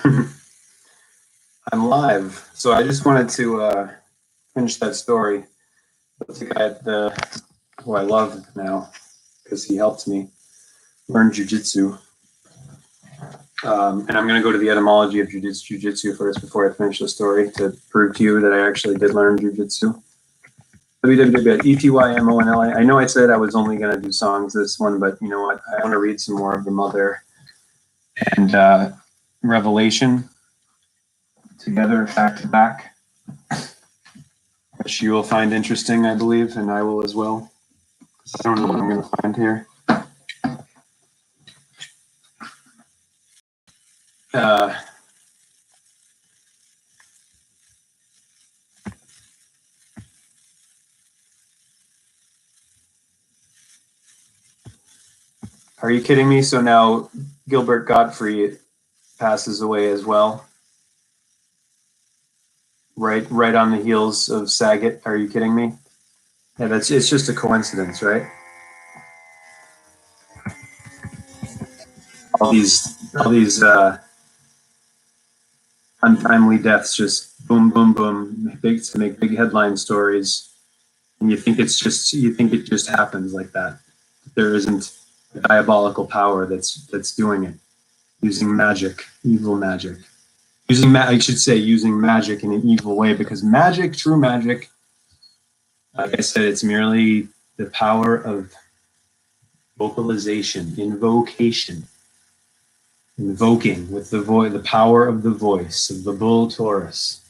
I'm live. So I just wanted to finish that story. That's the guy who I love now because he helped me learn jujitsu. And I'm going to go to the etymology of jujitsu first before I finish the story to prove to you that I actually did learn jujitsu. www.etymonli. I know I said I was only going to do songs this one, but you know what? I want to read some more of the Mother and Revelation together, back to back, which you will find interesting, I believe, and I will as well. I don't know what I'm going to find here. Are you kidding me? So now Gilbert Gottfried passes away as well. Right on the heels of Saget. Are you kidding me? Yeah, it's just a coincidence, right? All these untimely deaths, just boom, boom, boom, to make big headline stories, and you think it just happens like that. There isn't a diabolical power that's doing it, using magic, evil magic. I should say using magic in an evil way, because magic, true magic, like I said, it's merely the power of vocalization, invocation, invoking with the power of the voice of the bull Taurus,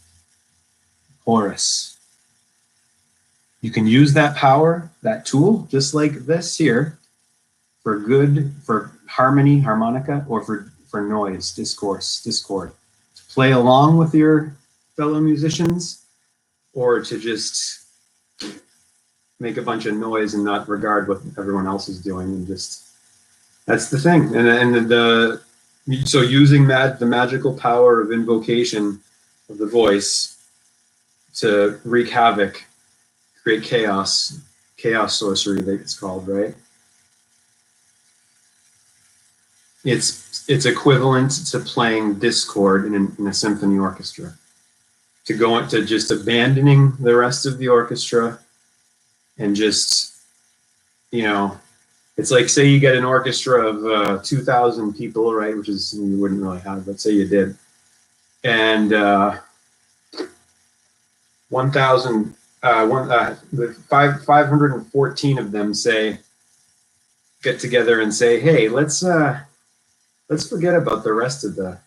Horus. You can use that power, that tool, just like this here, for good, for harmony, harmonica, or for noise, discord, to play along with your fellow musicians, or to just make a bunch of noise and not regard what everyone else is doing, and just, that's the thing. So using the magical power of invocation of the voice to wreak havoc, create chaos sorcery, that it's called, right? It's equivalent to playing discord in a symphony orchestra. To go into just abandoning the rest of the orchestra and just, you know, it's like, say you get an orchestra of 2,000 people, right? Which is, you wouldn't really have, but say you did. And 514 of them get together and say, hey, let's forget about the rest of the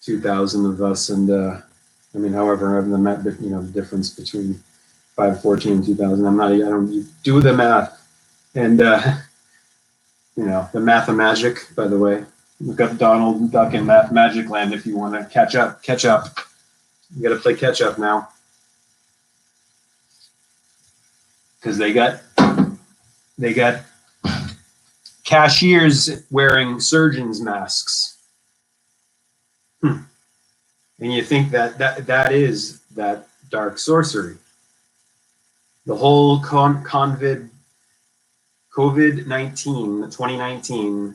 2,000 of us. And I mean, however, the difference between 514 and 2,000, I don't do the math. And the math of magic, by the way. Look up Donald Duck in Math Magic Land if you want to catch up. You got to play catch up now, because they got cashiers wearing surgeons' masks, and you think that is that dark sorcery. The whole COVID-19 2019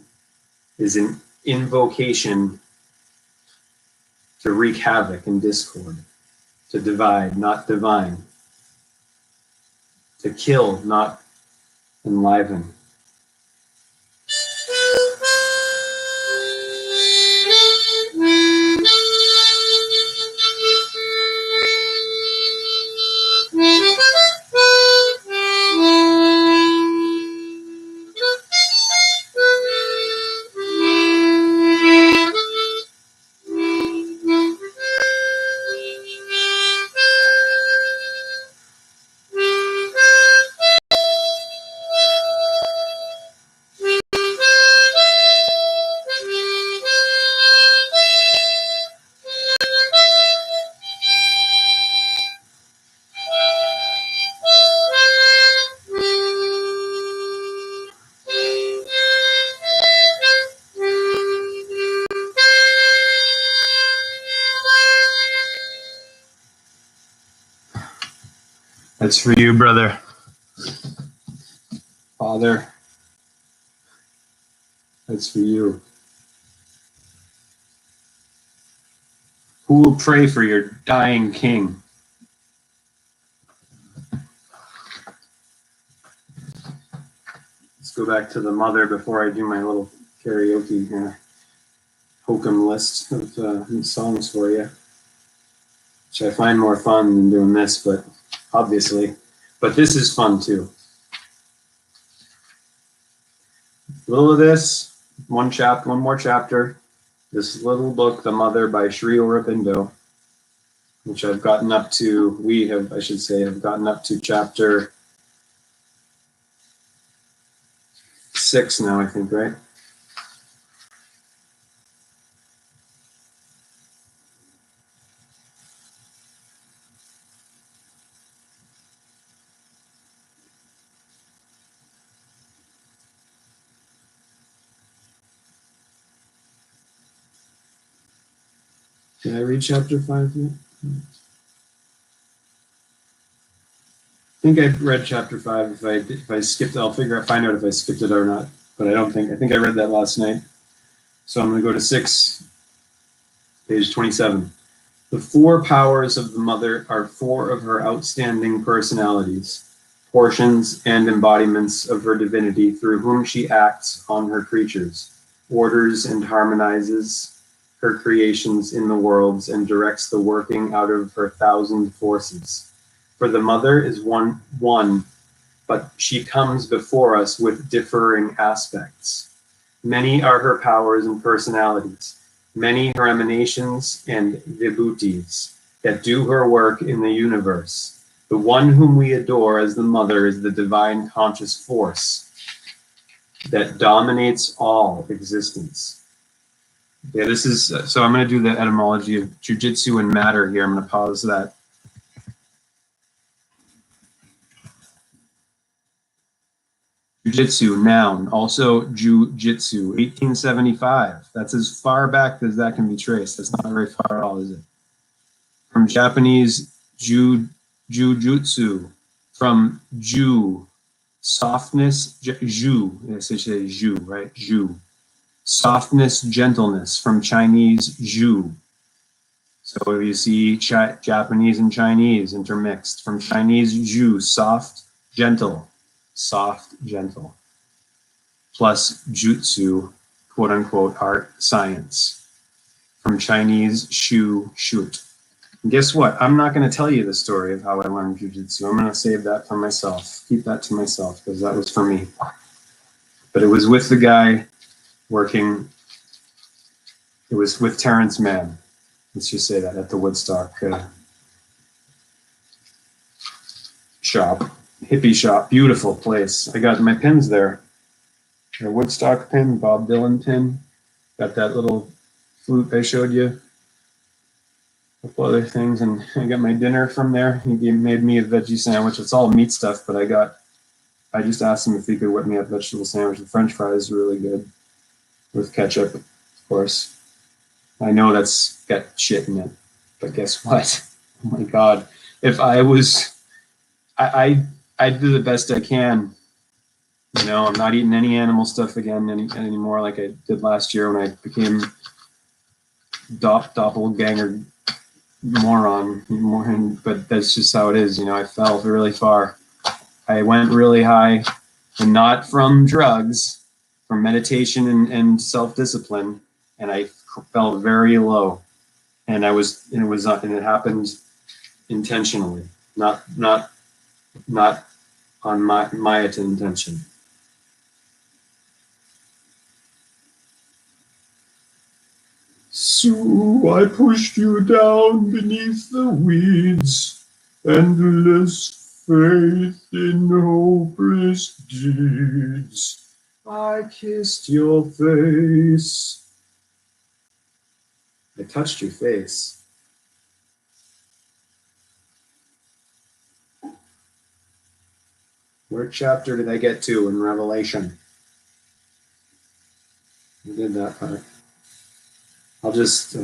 is an invocation to wreak havoc and discord, to divide, not divine, to kill, not enliven. That's for you, brother. Father, that's for you. Who will pray for your dying king? Let's go back to the mother before I do my little karaoke hokum list of songs for you, which I find more fun than doing this, but obviously. But this is fun too. A little of this, one more chapter. This little book, The Mother by Sri Aurobindo, which I've gotten up to, have gotten up to chapter 6 now, I think, right? Did I read chapter 5 yet? I think I read chapter 5. If I skipped it, I'll find out if I skipped it or not. But I think I read that last night. So I'm going to go to 6, page 27. The 4 powers of the mother are 4 of her outstanding personalities, portions and embodiments of her divinity through whom she acts on her creatures, orders and harmonizes her creations in the worlds, and directs the working out of her 1,000 forces. For the mother is one, but she comes before us with differing aspects. Many are her powers and personalities, many her emanations and vibhutis that do her work in the universe. The one whom we adore as the mother is the divine conscious force that dominates all existence. Yeah, this is, so I'm going to do the etymology of jujitsu and matter here. I'm going to pause that. Jujitsu, noun, also jujitsu, 1875. That's as far back as that can be traced. That's not very far at all, is it? From Japanese, jujutsu, from ju, softness, ju, yes, they say ju, right? Ju. Softness, gentleness, from Chinese, zhu. So you see Japanese and Chinese intermixed. From Chinese, zhu, soft, gentle. Soft, gentle. Plus jutsu, quote unquote, art, science. From Chinese, shu, shoot. And guess what? I'm not going to tell you the story of how I learned jujitsu. I'm going to save that for myself. Keep that to myself, because that was for me. But it was with the guy working, it was with Terrence Mann, let's just say that, at the Woodstock shop, hippie shop, beautiful place. I got my pins there. A Woodstock pin, Bob Dylan pin, got that little flute I showed you, a couple other things, and I got my dinner from there. He made me a veggie sandwich. It's all meat stuff, but I just asked him if he could whip me up a vegetable sandwich. The French fries are really good. With ketchup, of course. I know that's got shit in it, but guess what? Oh my God. If I was, I do the best I can. You know, I'm not eating any animal stuff again anymore like I did last year when I became doppelganger moron. But that's just how it is. You know, I fell really far. I went really high, and not from drugs, from meditation and self-discipline, and I fell very low, and it happened intentionally, not on my intention. So I pushed you down beneath the weeds, endless faith in hopeless deeds. I kissed your face. I touched your face. Where chapter did I get to in Revelation? I did that part. I'll just...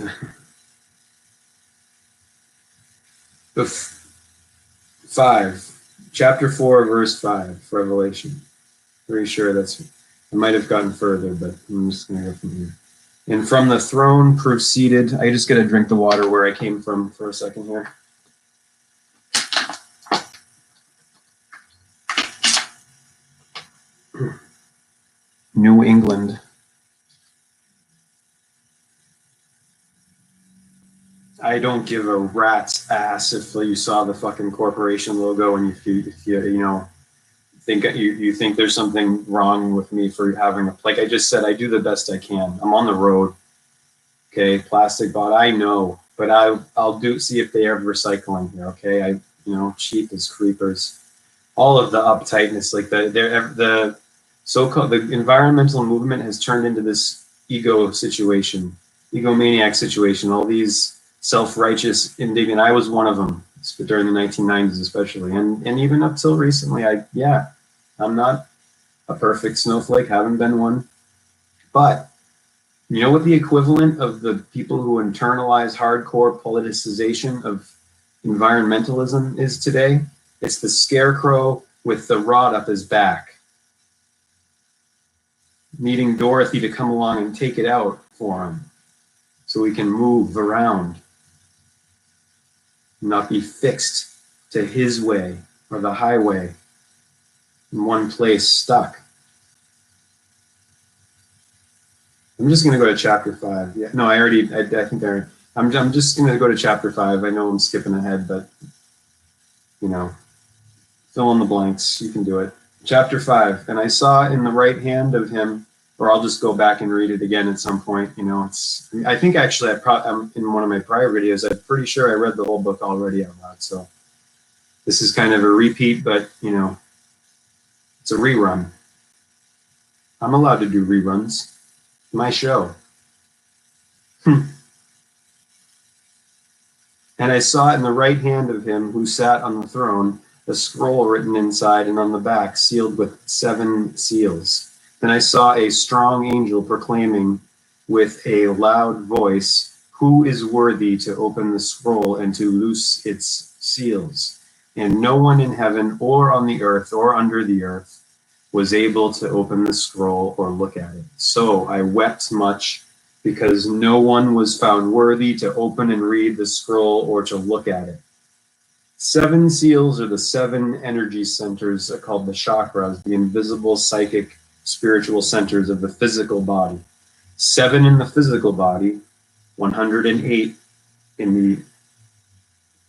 Chapter 4, verse 5, Revelation. Pretty sure that's... I might have gotten further, but I'm just going to go from here. And from the throne proceeded, I just gotta drink the water where I came from for a second here. New England. I don't give a rat's ass if you saw the fucking corporation logo and if you think you think there's something wrong with me for having like I just said, I do the best I can. I'm on the road. Okay, plastic bot, I know, but I'll see if they have recycling here. Okay, cheap as creepers. All of the uptightness, like the so-called the environmental movement has turned into this egomaniac situation. All these self-righteous indignant. I was one of them during the 1990s, especially, and even up till recently. I'm not a perfect snowflake. Haven't been one, but. You know what the equivalent of the people who internalize hardcore politicization of environmentalism is today? It's the scarecrow with the rod up his back, needing Dorothy to come along and take it out for him so he can move around, not be fixed to his way or the highway in one place stuck. I'm just going to go to chapter 5. Yeah, no, I'm just going to go to chapter 5. I know I'm skipping ahead, but, fill in the blanks. You can do it. Chapter 5. And I saw in the right hand of him, or I'll just go back and read it again at some point. I think actually I'm in one of my prior videos, I'm pretty sure I read the whole book already out loud. So this is kind of a repeat, but, it's a rerun. I'm allowed to do reruns. My show. And I saw in the right hand of him who sat on the throne a scroll written inside and on the back sealed with 7 seals. Then I saw a strong angel proclaiming with a loud voice, "Who is worthy to open the scroll and to loose its seals?" And no one in heaven or on the earth or under the earth was able to open the scroll or look at it. So I wept much because no one was found worthy to open and read the scroll or to look at it. 7 seals are the 7 energy centers called the chakras, the invisible psychic spiritual centers of the physical body. 7 in the physical body, 108 in the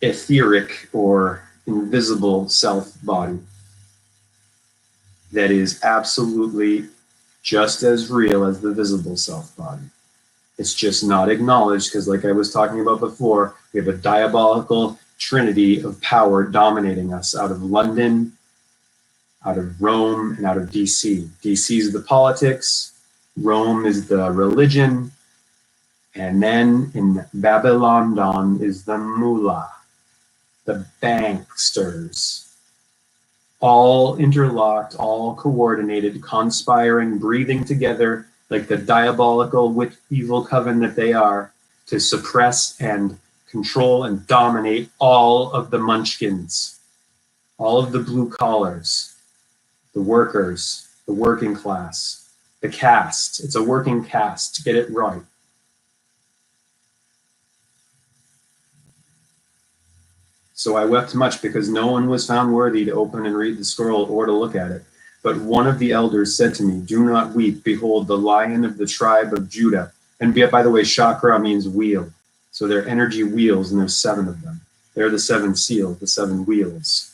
etheric or invisible self body. That is absolutely just as real as the visible self body. It's just not acknowledged because, like I was talking about before, we have a diabolical trinity of power dominating us out of London, out of Rome, and out of DC. DC is the politics, Rome is the religion, and then in Babylon is the mullah, the banksters. All interlocked, all coordinated, conspiring, breathing together like the diabolical evil coven that they are to suppress and control and dominate all of the munchkins, all of the blue collars, the workers, the working class, the caste. It's a working caste. Get it right. So I wept much because no one was found worthy to open and read the scroll or to look at it. But one of the elders said to me, "Do not weep. Behold, the Lion of the tribe of Judah." And by the way, chakra means wheel. So they're energy wheels, and there's 7 of them. They're the 7 seals, the 7 wheels.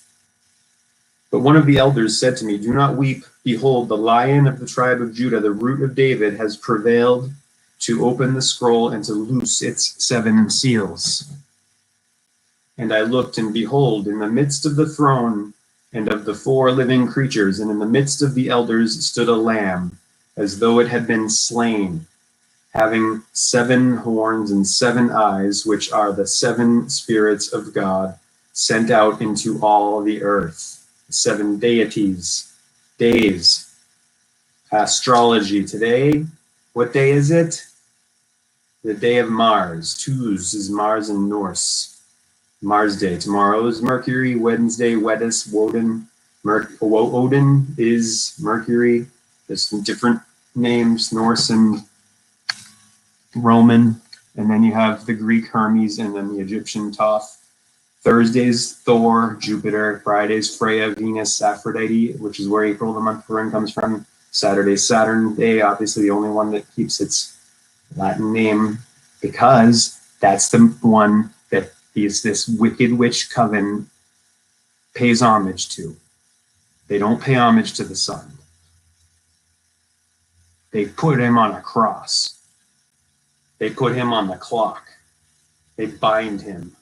But one of the elders said to me, "Do not weep. Behold, the Lion of the tribe of Judah, the root of David, has prevailed to open the scroll and to loose its 7 seals." And I looked, and behold, in the midst of the throne and of the 4 living creatures, and in the midst of the elders stood a lamb, as though it had been slain, having 7 horns and 7 eyes, which are the 7 spirits of God, sent out into all the earth. 7 deities, days, astrology. Today, what day is it? The day of Mars. Tuz is Mars in Norse. Mars Day. Tomorrow is Mercury. Wednesday, Wedis, Woden. Odin is Mercury. There's some different names, Norse and Roman, and then you have the Greek Hermes, and then the Egyptian Thoth. Thursday's Thor, Jupiter. Friday's Freya, Venus, Aphrodite, which is where April, the month we're in, comes from. Saturday's Saturn Day, obviously the only one that keeps its Latin name, because that's the one that this wicked witch coven pays homage to. They don't pay homage to the sun. They put him on a cross. They put him on the clock. They bind him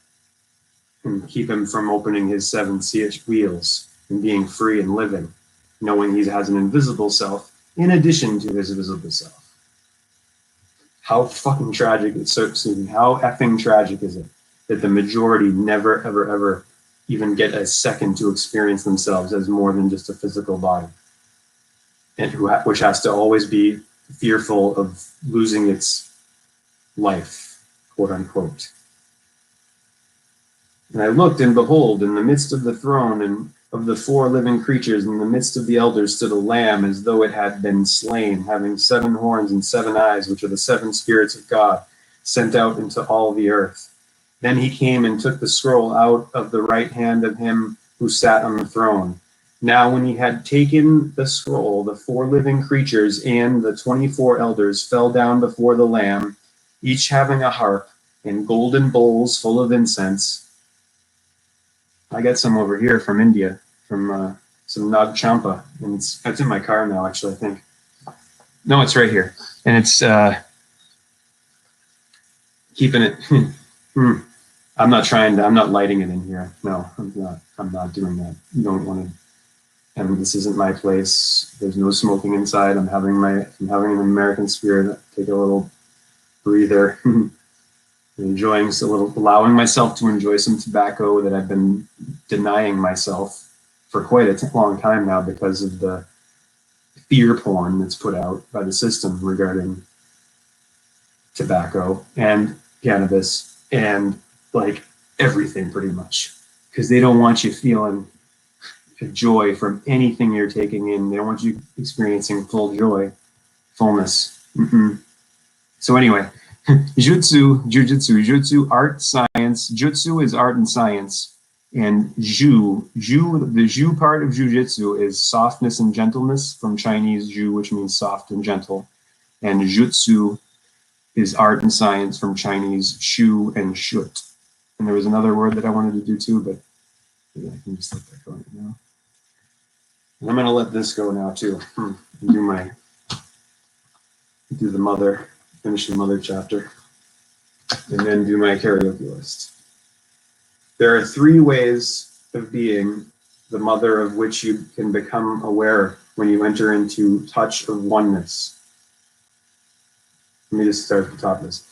and keep him from opening his 7 wheels and being free and living, knowing he has an invisible self in addition to his visible self. How fucking tragic is it? How effing tragic is it that the majority never, ever, ever even get a second to experience themselves as more than just a physical body, and which has to always be fearful of losing its life, quote unquote. And I looked, and behold, in the midst of the throne and of the 4 living creatures, in the midst of the elders stood a lamb as though it had been slain, having 7 horns and 7 eyes, which are the 7 spirits of God, sent out into all the earth. Then he came and took the scroll out of the right hand of him who sat on the throne. Now when he had taken the scroll, the 4 living creatures and the 24 elders fell down before the Lamb, each having a harp and golden bowls full of incense. I got some over here from India, from some Nag Champa, and it's in my car now, actually, I think. No, it's right here. And it's keeping it. I'm not lighting it in here. No, I'm not doing that. You don't want to. And this isn't my place. There's no smoking inside. I'm having an American Spirit. Take a little breather. Allowing myself to enjoy some tobacco that I've been denying myself for quite a long time now because of the fear porn that's put out by the system regarding tobacco and cannabis and like everything pretty much, because they don't want you feeling joy from anything you're taking in. They don't want you experiencing full joy, fullness. So anyway, Jujutsu, art, science. Jutsu is art and science. And the Ju part of Jujutsu is softness and gentleness, from Chinese Ju, which means soft and gentle. And Jutsu is art and science, from Chinese Shu and Shut. And there was another word that I wanted to do too, but maybe I can just let that go right now. And I'm going to let this go now too. Do the mother. Finish the mother chapter, and then do my karaoke list. There are 3 ways of being the mother of which you can become aware when you enter into touch of oneness. Let me just start at the top of this.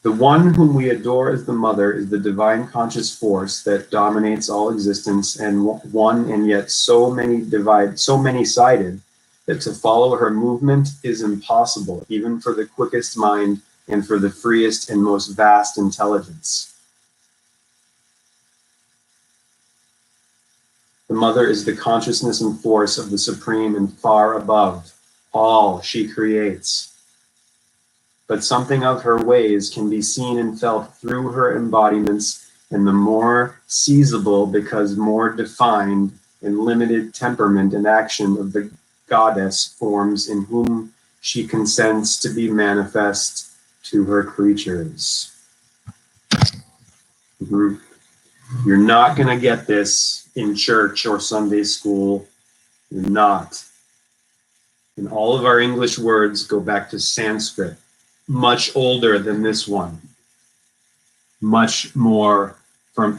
The one whom we adore as the mother is the divine conscious force that dominates all existence, and one and yet so many-sided, that to follow her movement is impossible, even for the quickest mind and for the freest and most vast intelligence. The mother is the consciousness and force of the supreme and far above all she creates. But something of her ways can be seen and felt through her embodiments, and the more seizable because more defined and limited temperament and action of the goddess forms in whom she consents to be manifest to her creatures. You're not going to get this in church or Sunday school. You're not. And all of our English words go back to Sanskrit, much older than this one, much more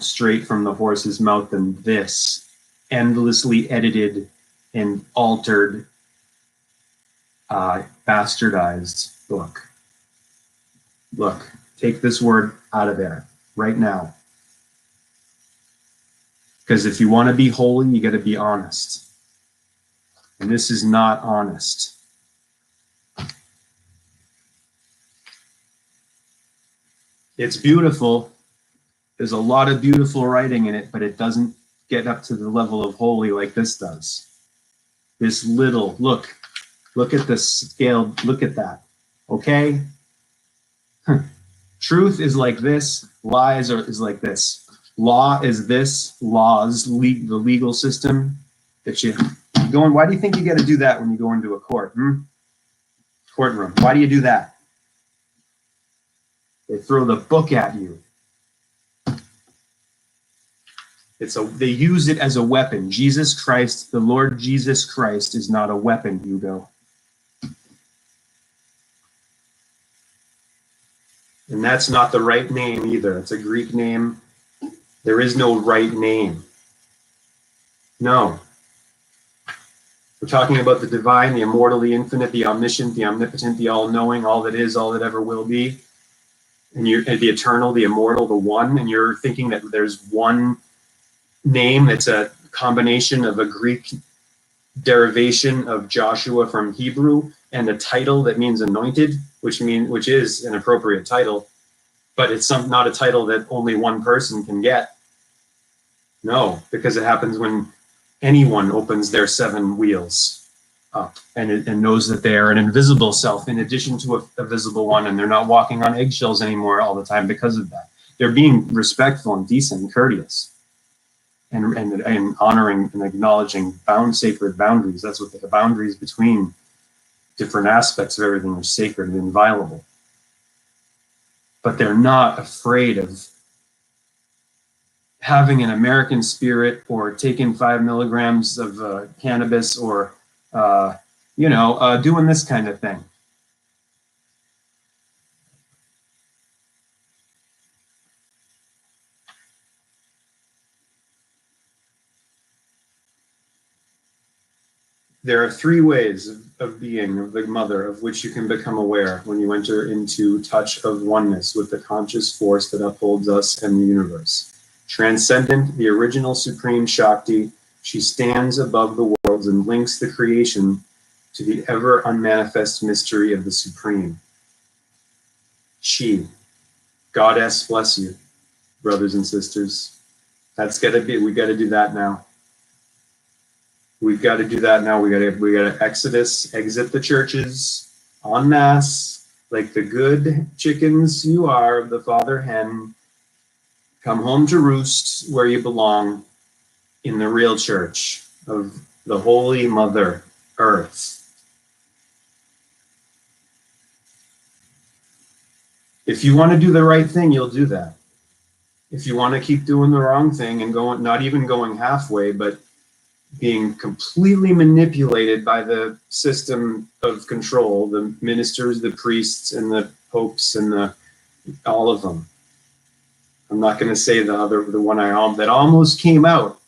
straight from the horse's mouth than this endlessly edited and altered, bastardized book. Look, take this word out of there right now. Because if you want to be holy, you got to be honest. And this is not honest. It's beautiful. There's a lot of beautiful writing in it, but it doesn't get up to the level of holy like this does. This little, look, Look at the scale. Look at that. Okay? Truth is like this. Lies is like this. Law is this. Laws, the legal system that you go in. Why do you think you got to do that when you go into a court? Courtroom. Why do you do that? They throw the book at you. They use it as a weapon. Jesus Christ, the Lord Jesus Christ, is not a weapon, Hugo. And that's not the right name either. It's a Greek name. There is no right name. No. We're talking about the divine, the immortal, the infinite, the omniscient, the omnipotent, the all-knowing, all that is, all that ever will be. And you're the eternal, the immortal, the one, and you're thinking that there's one name that's a combination of a Greek derivation of Joshua from Hebrew and a title that means anointed, which is an appropriate title, but it's not a title that only one person can get. No, because it happens when anyone opens their 7 wheels up and knows that they are an invisible self in addition to a visible one, and they're not walking on eggshells anymore all the time because of that. They're being respectful and decent and courteous and honoring and acknowledging sacred boundaries. That's what the boundaries between different aspects of everything are sacred and inviolable. But they're not afraid of having an American spirit or taking 5 milligrams of cannabis or, doing this kind of thing. There are 3 ways of being of the mother of which you can become aware when you enter into touch of oneness with the conscious force that upholds us and the universe. Transcendent, the original supreme Shakti, she stands above the worlds and links the creation to the ever unmanifest mystery of the supreme. She, Goddess bless you, brothers and sisters. We got to do that now. We've got to do that now. We got to exit the churches en masse, like the good chickens you are of the father hen. Come home to roost where you belong, in the real church of the Holy Mother Earth. If you want to do the right thing, you'll do that. If you want to keep doing the wrong thing and not even going halfway, but being completely manipulated by the system of control, the ministers, the priests, and the popes, and all of them. I'm not going to say the one that almost came out,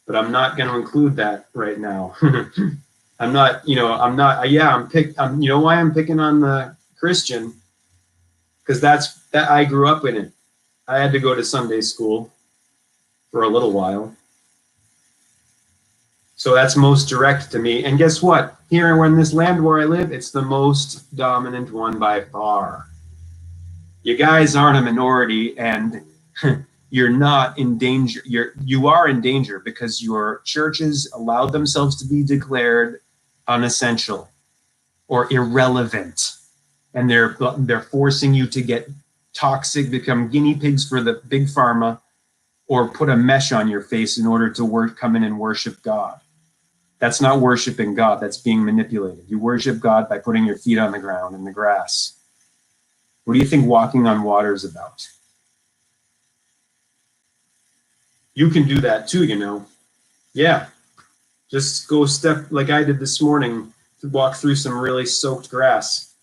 but I'm not going to include that right now. I'm not, you know know why I'm picking on the Christian? Because I grew up in it. I had to go to Sunday school for a little while. So that's most direct to me. And guess what? Here in this land where I live, it's the most dominant one by far. You guys aren't a minority, and you're not in danger. You are in danger because your churches allowed themselves to be declared unessential or irrelevant. And they're forcing you to get toxic, become guinea pigs for the big pharma, or put a mesh on your face in order to come in and worship God. That's not worshiping God. That's being manipulated. You worship God by putting your feet on the ground in the grass. What do you think walking on water is about? You can do that too, you know. Yeah. Just go step like I did this morning to walk through some really soaked grass.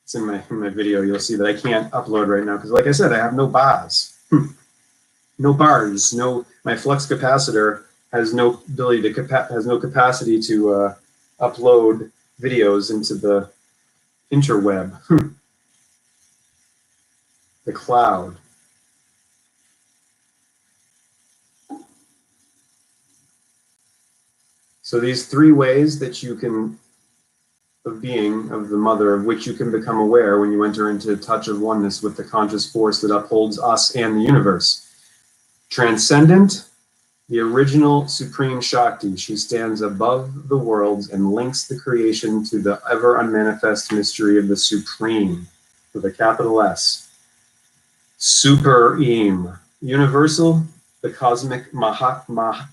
It's in my video. You'll see that I can't upload right now because, like I said, I have no bars. No bars. My flux capacitor has no capacity to upload videos into the interweb, the cloud. So these 3 ways that you can, of being of the mother, of which you can become aware when you enter into touch of oneness with the conscious force that upholds us and the universe. Transcendent, the original Supreme Shakti. She stands above the worlds and links the creation to the ever unmanifest mystery of the Supreme, with a capital S. Supreme, universal, the cosmic Mahashakti.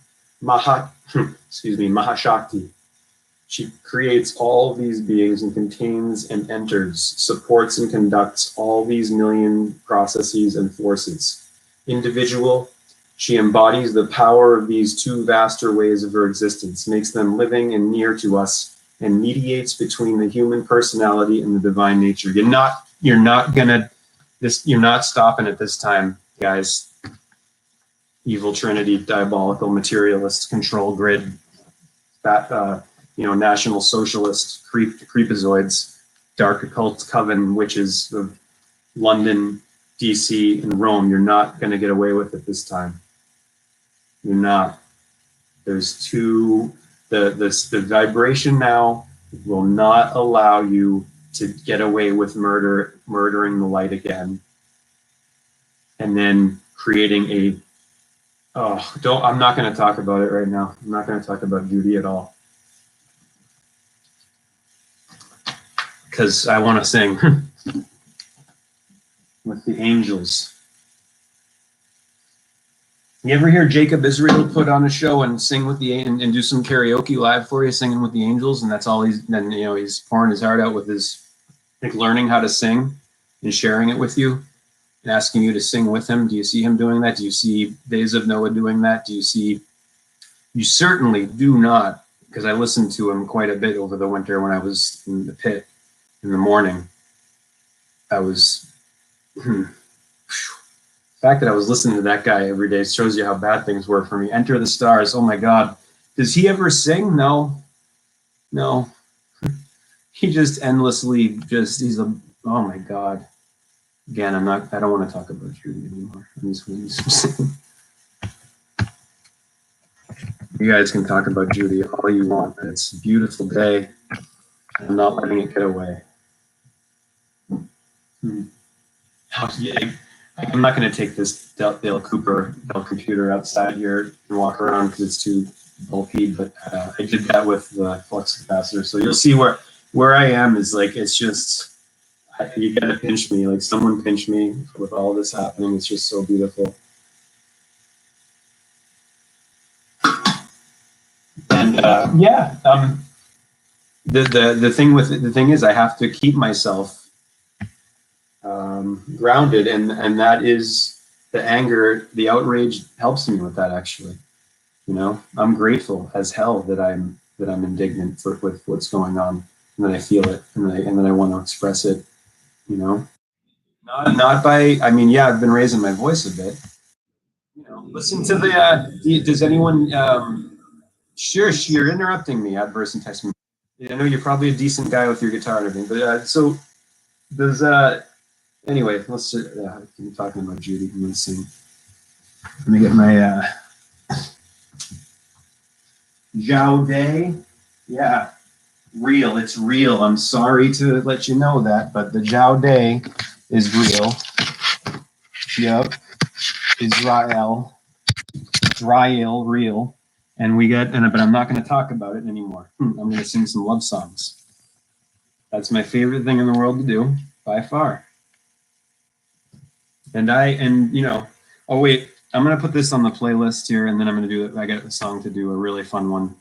She creates all these beings and contains and enters, supports and conducts all these million processes and forces. Individual, she embodies the power of these two vaster ways of her existence, makes them living and near to us, and mediates between the human personality and the divine nature. You're not stopping it this time, guys. Evil Trinity, diabolical materialist, control grid, National Socialist, creepazoids, dark occult coven witches of London, DC, and Rome. You're not going to get away with it this time. You're not. There's the vibration now will not allow you to get away with murdering the light again, and then creating I'm not going to talk about it right now. I'm not going to talk about Judy at all, because I want to sing with the angels. You ever hear Jacob Israel put on a show and sing with and do some karaoke live for you, singing with the angels, and that's all he's pouring his heart out with learning how to sing and sharing it with you and asking you to sing with him? Do you see him doing that? Do you see Days of Noah doing that? You certainly do not, because I listened to him quite a bit over the winter when I was in the pit in the morning. The fact that I was listening to that guy every day shows you how bad things were for me. Enter the Stars. Oh my God. Does he ever sing? No. He just endlessly oh my God. Again, I don't want to talk about Judy anymore. I'm just going to sing. You guys can talk about Judy all you want. It's a beautiful day. I'm not letting it get away. I'm not going to take this Dale Cooper computer outside here and walk around because it's too bulky, but I did that with the flux capacitor. So you'll see where I am is it's just, you got to pinch me. Someone pinch me with all this happening. It's just so beautiful. And the thing is I have to keep myself grounded, and that is the anger, the outrage helps me with that, actually. I'm grateful as hell that I'm indignant with what's going on, and that I feel it, and that I want to express it. Not by, I've been raising my voice a bit. Listen to does anyone? Sure, you're interrupting me. Adverse and text me. I know you're probably a decent guy with your guitar and everything, but so does anyway, let's keep talking about Judy. I'm gonna sing. Let me get my Zhao Day. Yeah, real. It's real. I'm sorry to let you know that, but the Zhao Day is real. Yep. Israel, real. And but I'm not going to talk about it anymore. I'm going to sing some love songs. That's my favorite thing in the world to do, by far. Oh wait, I'm going to put this on the playlist here, and then I'm going to do it. I got a song to do, a really fun one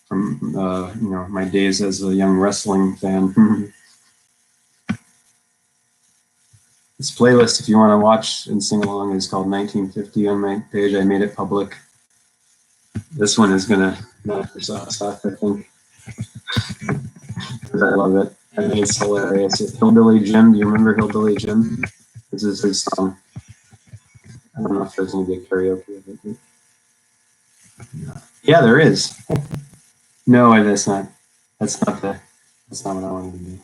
from, my days as a young wrestling fan. This playlist, if you want to watch and sing along, is called 1950 on my page. I made it public. This one is going to knock your socks off, I think. Because I love it. I think it's hilarious. Hillbilly Jim, do you remember Hillbilly Jim? This is his song. I don't know if there's going to be a karaoke of it. Yeah, there is. No, that's not. That's not what I wanted to do.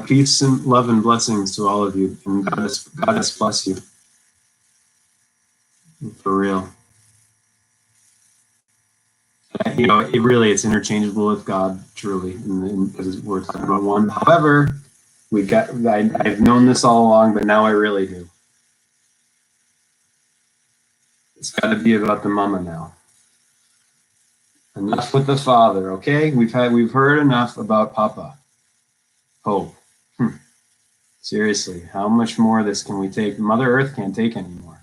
Peace and love and blessings to all of you, and God bless you. real. It's interchangeable with God, truly, because we're talking about one. However, I've known this all along, but now I really do. It's got to be about the mama now. Enough with the father, okay? We've heard enough about Papa. Hope. Seriously, how much more of this can we take? Mother Earth can't take anymore.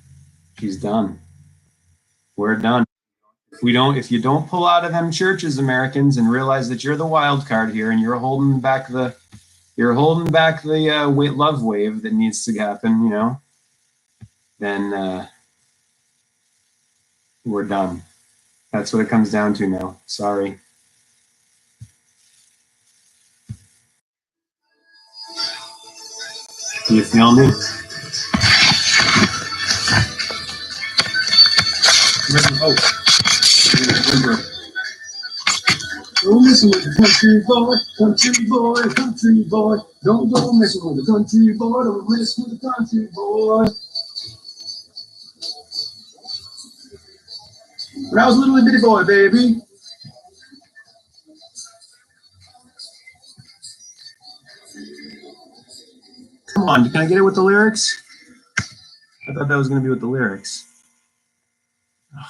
She's done. We're done. If you don't pull out of them churches, Americans, and realize that you're the wild card here and you're holding back the love wave that needs to happen, then we're done. That's what it comes down to now. Sorry. Do you feel me? Oh. Don't mess with the country boy, country boy, country boy. Don't go messing with the country boy, don't mess with the country boy. When I was a little bitty boy, baby. Come on, can I get it with the lyrics? I thought that was going to be with the lyrics. Ugh,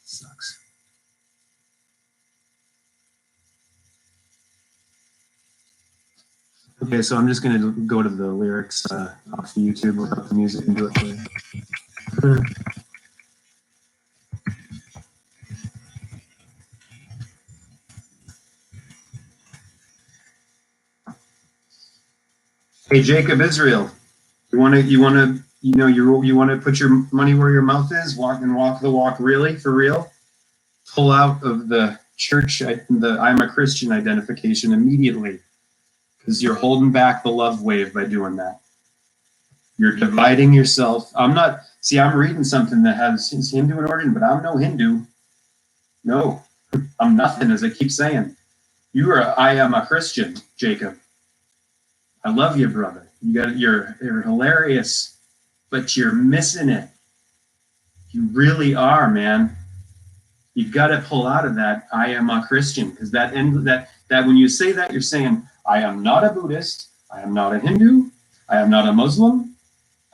sucks. Okay, so I'm just going to go to the lyrics off YouTube without the music and do it for you. Hey, Jacob Israel, you want to put your money where your mouth is, walk the walk, really, for real. Pull out of the church, the I'm a Christian identification immediately, because you're holding back the love wave by doing that. You're dividing yourself. I'm reading something that has Hindu in origin, but I'm no Hindu. No, I'm nothing, as I keep saying. I am a Christian, Jacob. I love you, brother. You're hilarious, but you're missing it. You really are, man. You got to pull out of that. I am a Christian, because that when you say that, you're saying I am not a Buddhist. I am not a Hindu. I am not a Muslim.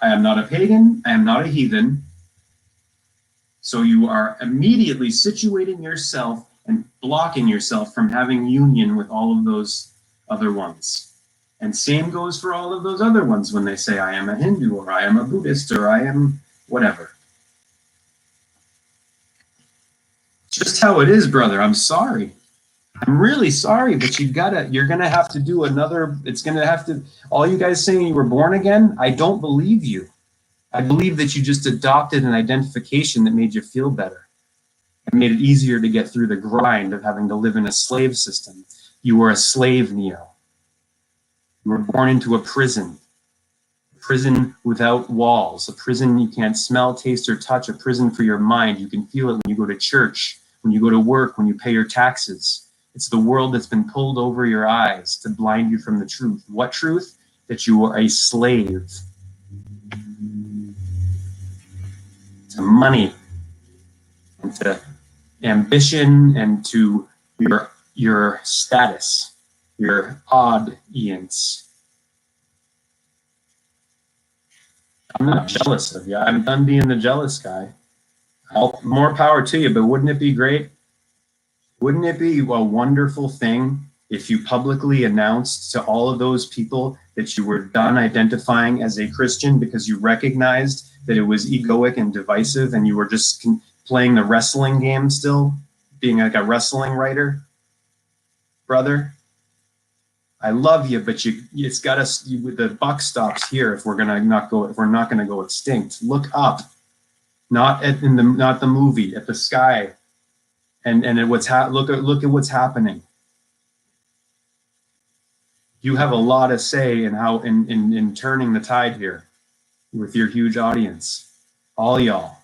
I am not a pagan. I am not a heathen. So you are immediately situating yourself and blocking yourself from having union with all of those other ones. And same goes for all of those other ones when they say I am a Hindu or I am a Buddhist or I am whatever. Just how it is, brother. I'm sorry. I'm really sorry, but you're gonna have to do another. It's gonna have to. All you guys saying you were born again, I don't believe you. I believe that you just adopted an identification that made you feel better and made it easier to get through the grind of having to live in a slave system. You were a slave, Neo. You were born into a prison without walls, a prison you can't smell, taste, or touch, a prison for your mind. You can feel it when you go to church, when you go to work, when you pay your taxes. It's the world that's been pulled over your eyes to blind you from the truth. What truth? That you are a slave to money and to ambition and to your status, your audience. I'm not jealous of you. I'm done being the jealous guy. More power to you, but wouldn't it be great? Wouldn't it be a wonderful thing if you publicly announced to all of those people that you were done identifying as a Christian because you recognized that it was egoic and divisive and you were just playing the wrestling game still, being like a wrestling writer? Brother, I love you, but it's got us. The buck stops here if we're not gonna go extinct. Look up, not the movie, at the sky, and at look at what's happening. You have a lot to say in turning the tide here with your huge audience, all y'all.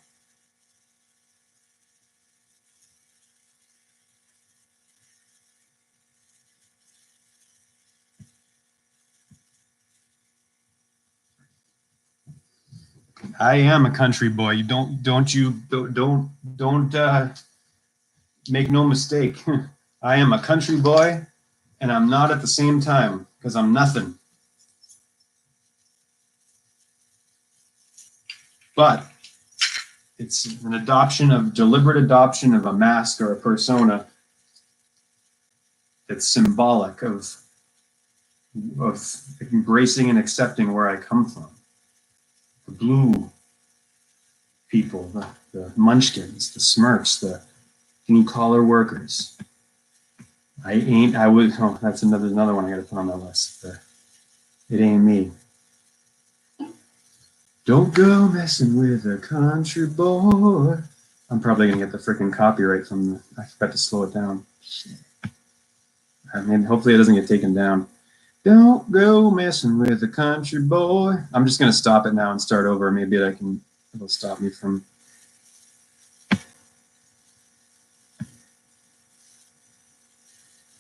I am a country boy. You don't make no mistake. I am a country boy, and I'm not at the same time because I'm nothing. But it's an deliberate adoption of a mask or a persona that's symbolic of embracing and accepting where I come from. The blue people, the munchkins, the smurfs, the blue collar workers. That's another one I gotta put on my list. It ain't me. Don't go messing with a country boy. I'm probably gonna get the freaking copyright I forgot to slow it down. Shit. I mean, hopefully it doesn't get taken down. Don't go messing with a country boy. I'm just gonna stop it now and start over. Maybe it'll stop me from